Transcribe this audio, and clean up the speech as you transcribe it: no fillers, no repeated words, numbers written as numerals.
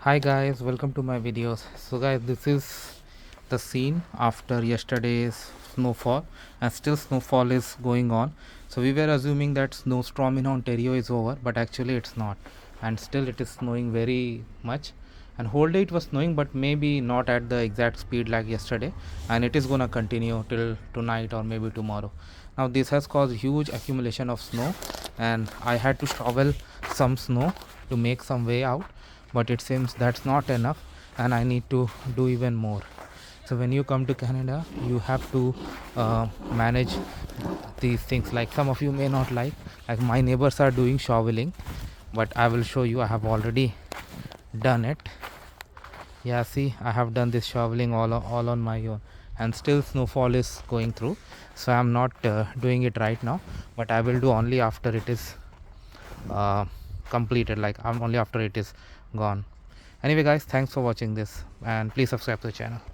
Hi guys, welcome to my videos. So guys, this is the scene after yesterday's snowfall, and still snowfall is going on. So we were assuming that snowstorm in Ontario is over, but actually it's not, and still it is snowing very much. And whole day it was snowing, but maybe not at the exact speed like yesterday, and it is gonna continue till tonight or maybe tomorrow. Now this has caused huge accumulation of snow, and I had to shovel some snow to make some way out, but it seems that's not enough and I need to do even more. So when you come to Canada, you have to manage these things. Like, some of you may not like my neighbors are doing shoveling, but I will show you. I have already done it. Yeah, see, I have done this shoveling all on my own, and still snowfall is going through. So I'm not doing it right now, but I will do only after it is uh, completed. Like, I'm only after it is gone. Anyway guys, thanks for watching this, and please subscribe to the channel.